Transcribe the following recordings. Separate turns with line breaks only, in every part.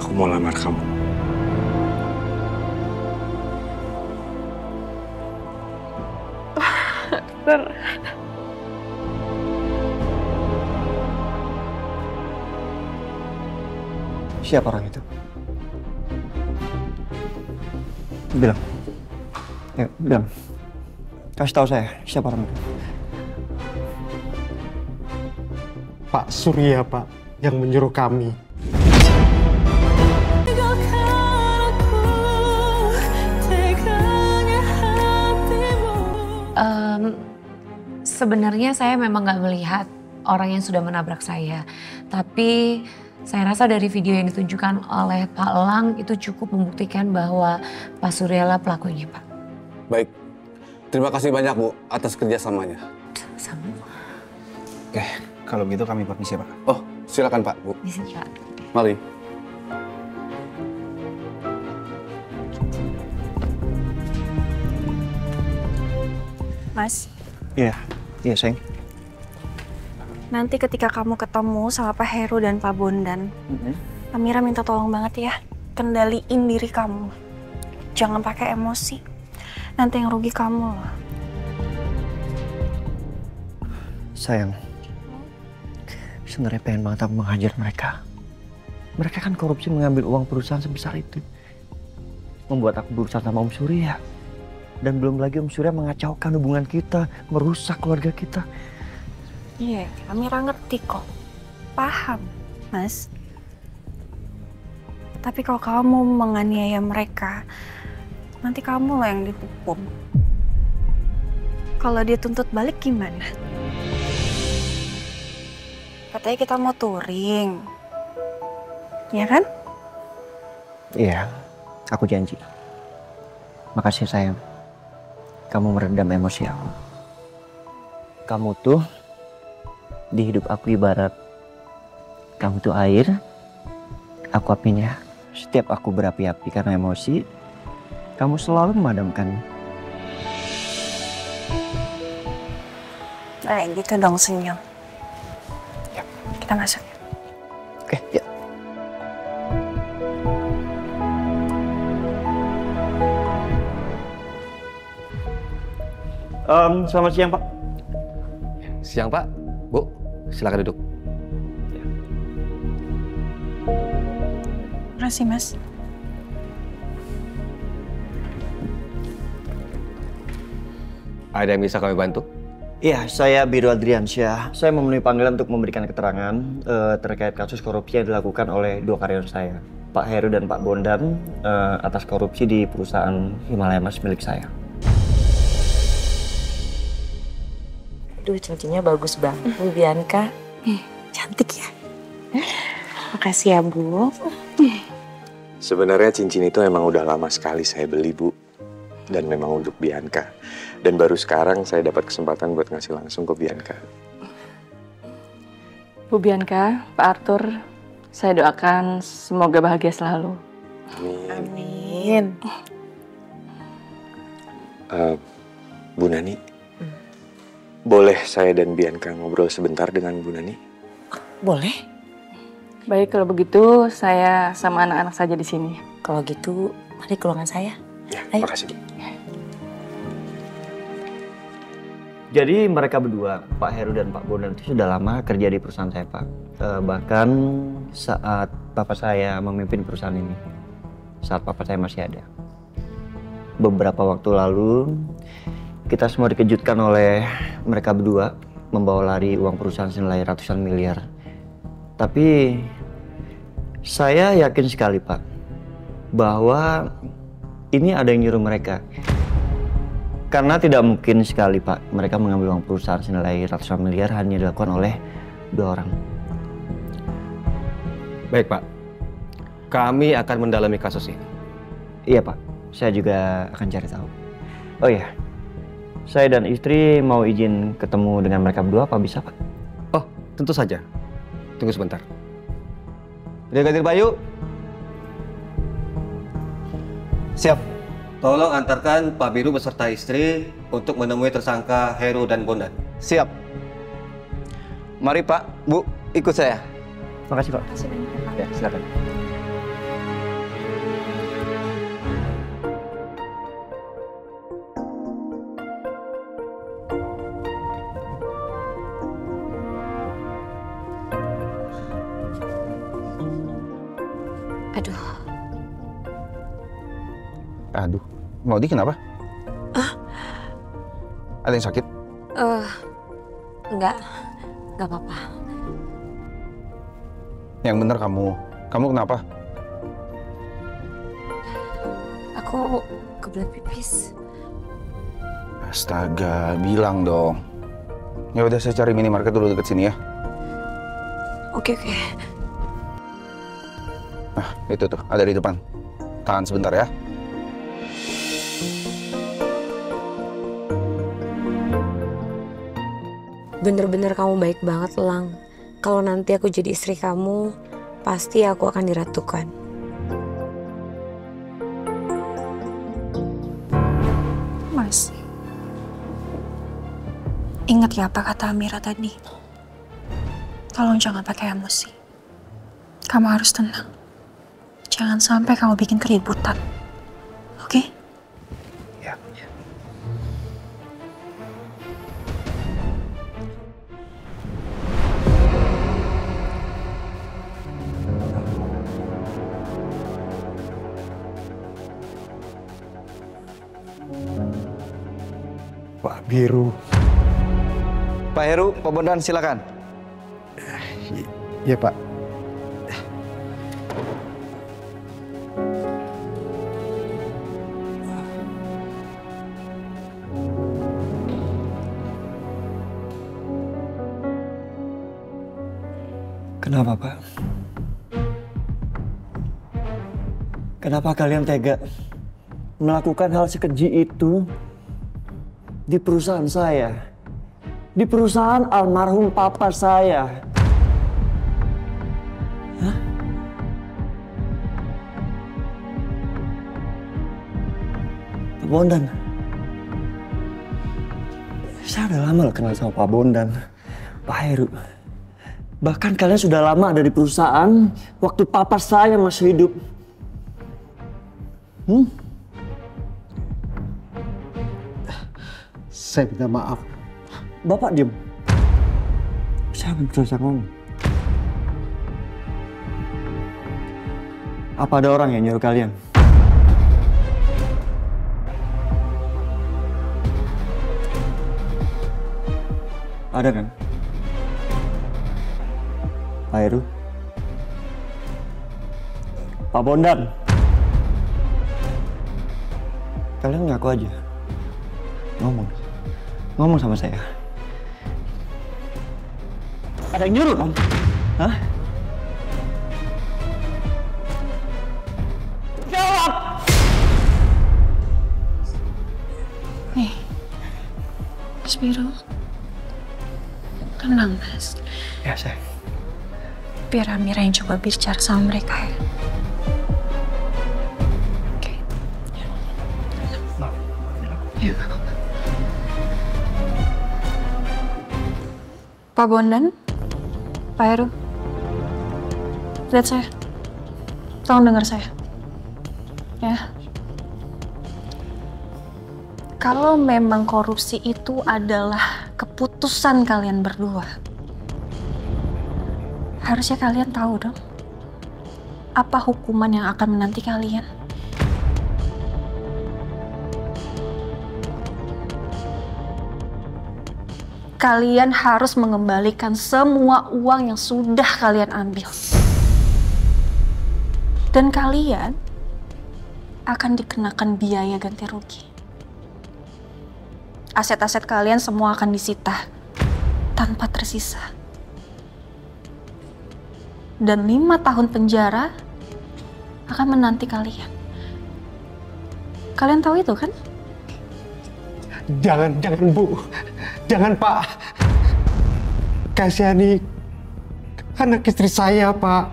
Aku mau lamar kamu.
Ter.
Siapa orang itu? Bilang. Ya, bilang. Kasih tahu saya, siapa orang itu?
Pak Surya, Pak, yang menyuruh kami.
Sebenarnya saya memang nggak melihat orang yang sudah menabrak saya. Tapi saya rasa dari video yang ditunjukkan oleh Pak Lang itu cukup membuktikan bahwa Pak Surya pelakunya, Pak.
Baik, terima kasih banyak Bu atas kerjasamanya.
Sama.
Oke, kalau gitu kami permisi Pak.
Oh, silakan Pak, Bu.
Bisa, Pak.
Mari.
Mas,
Iya, iya sayang.
nanti ketika kamu ketemu sama Pak Heru dan Pak Bondan, Amira minta tolong banget ya, kendaliin diri kamu. Jangan pakai emosi. Nanti yang rugi kamu loh.
Sayang, sebenarnya pengen banget aku menghajar mereka. Mereka kan korupsi mengambil uang perusahaan sebesar itu. Membuat aku berurusan sama Om Surya. Dan belum lagi Om Surya mengacaukan hubungan kita, merusak keluarga kita.
Iya, Amira ngerti kok. Paham, Mas. Tapi kalau kamu menganiaya mereka, nanti kamu loh yang dihukum. Kalau dia tuntut balik gimana? Katanya kita mau touring. Ya kan?
Iya, aku janji. Makasih sayang. Kamu meredam emosi aku. Kamu tuh di hidup aku ibarat kamu tuh air, aku apinya. Setiap aku berapi-api karena emosi, kamu selalu memadamkan.
Nah, gitu dong senyum.
Ya.
Kita masuk.
Oke, ya. Selamat siang, Pak.
Siang Pak, Bu, silakan duduk.
Makasih, Mas.
Ada yang bisa kami bantu?
Iya, saya Biro Adriansyah. Saya memenuhi panggilan untuk memberikan keterangan terkait kasus korupsi yang dilakukan oleh dua karyawan saya, Pak Heru dan Pak Bondan, atas korupsi di perusahaan Himalaya Mas milik saya.
Aduh, cincinnya bagus banget, Bu Bianca.
Cantik ya. Makasih ya, Bu.
Sebenarnya cincin itu emang udah lama sekali saya beli, Bu. Dan memang untuk Bianca. Dan baru sekarang saya dapat kesempatan buat ngasih langsung ke Bianca.
Bu Bianca, Pak Arthur, saya doakan semoga bahagia selalu.
Amin.
Amin.
Bu Nani, boleh saya dan Bianca ngobrol sebentar dengan Bu Nani?
Boleh?
Baik, kalau begitu saya sama anak-anak saja di sini.
Kalau gitu, mari ke ruangan saya.
Ya,
Ayo.
makasih, Bu.
Jadi mereka berdua, Pak Heru dan Pak Bondan itu sudah lama kerja di perusahaan saya, Pak. Bahkan saat papa saya memimpin perusahaan ini, saat papa saya masih ada. Beberapa waktu lalu, kita semua dikejutkan oleh mereka berdua membawa lari uang perusahaan senilai ratusan miliar. Tapi saya yakin sekali, Pak, bahwa ini ada yang nyuruh mereka. Karena tidak mungkin sekali, Pak, mereka mengambil uang perusahaan senilai ratusan miliar hanya dilakukan oleh dua orang.
Baik Pak, kami akan mendalami kasus ini.
Iya, Pak, saya juga akan cari tahu. Oh iya, saya dan istri mau izin ketemu dengan mereka berdua, apa bisa, Pak?
Oh, tentu saja. Tunggu sebentar. Brigadir Bayu. Siap. Tolong antarkan Pak Biru beserta istri untuk menemui tersangka Heru dan Bondan.
Siap. Mari Pak, Bu, ikut saya.
Makasih, Pak.
Makasih banyak ya, Pak.
Ya, silakan.
Aduh.
Aduh, Maudi kenapa? Ada yang sakit?
Enggak apa-apa.
Yang bener kamu kenapa?
Aku kebelet pipis.
Astaga, bilang dong. Ya udah, saya cari minimarket dulu deket sini ya.
Oke.
Nah, itu tuh, ada di depan. Tahan sebentar ya.
Bener-bener kamu baik banget, Lang. Kalau nanti aku jadi istri kamu, pasti aku akan diratukan.
Mas, ingat ya apa kata Amira tadi. Tolong jangan pakai emosi. Kamu harus tenang. Jangan sampai kamu bikin keributan. Oke?
Ya.
Pak Biru.
Pak Heru, Pak Bondan silakan.
Iya Pak.
Kenapa, Pak? Kenapa kalian tega melakukan hal sekeji itu di perusahaan saya? Di perusahaan almarhum papa saya? Hah? Pak Bondan. Saya udah lama loh kenal sama Pak Bondan, Pak Heru. Bahkan kalian sudah lama ada di perusahaan waktu papa saya masih hidup.
Saya minta maaf.
Bapak diam. Saya belum selesai ngomong. Apa ada orang yang nyuruh kalian? Ada kan? Pak Heru? Pak Bondan? Kalian ngaku aja. Ngomong sama saya. Ada yang nyuruh kan? Hah? Jawab!
Nih, Mas Biru. Tenang, Mas.
Ya, saya.
Biar Amira yang coba bicara sama mereka ya. Oke. Ya, nggak apa-apa. Pak Bondan, Pak Heru, lihat saya. Tolong dengar saya. Ya. Kalau memang korupsi itu adalah keputusan kalian berdua, harusnya kalian tahu dong apa hukuman yang akan menanti kalian. Kalian harus mengembalikan semua uang yang sudah kalian ambil. Dan kalian akan dikenakan biaya ganti rugi. Aset-aset kalian semua akan disita tanpa tersisa. Dan 5 tahun penjara akan menanti kalian. Kalian tahu itu kan?
Jangan Bu. Jangan Pak. Kasihani anak istri saya Pak.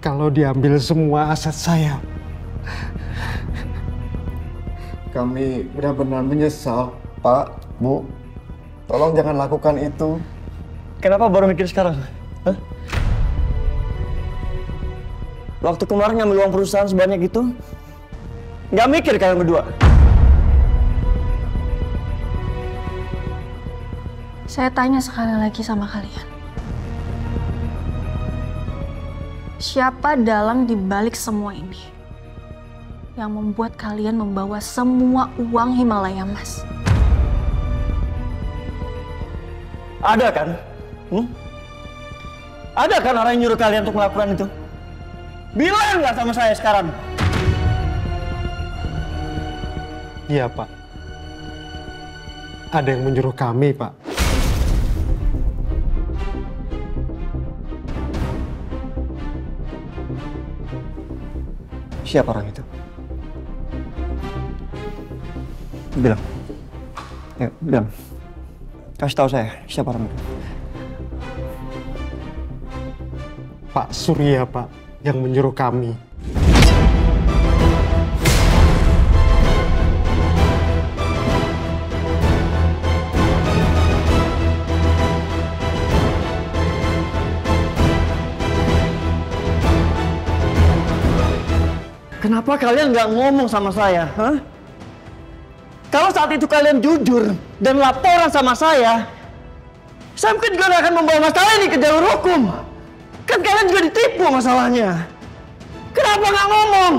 Kalau diambil semua aset saya, kami benar-benar menyesal Pak, Bu. Tolong jangan lakukan itu.
Kenapa baru mikir sekarang? Hah? Waktu kemarin ngambil uang perusahaan sebanyak itu, nggak mikir kalian berdua?
Saya tanya sekali lagi sama kalian. siapa dalang di balik semua ini yang membuat kalian membawa semua uang Himalaya Mas?
Ada kan? Ada kan orang yang nyuruh kalian untuk melakukan itu? Bilang nggak sama saya sekarang?
Iya, Pak. Ada yang menyuruh kami, Pak.
Siapa orang itu? Bilang. Ya, bilang. Kasih tahu saya, siapa orang itu?
Pak Surya, Pak, yang menyuruh kami.
Kenapa kalian nggak ngomong sama saya? Hah? Kalau saat itu kalian jujur dan laporan sama saya mungkin juga akan membawa masalah ini ke jalur hukum. Kan kalian juga ditipu masalahnya. Kenapa nggak ngomong?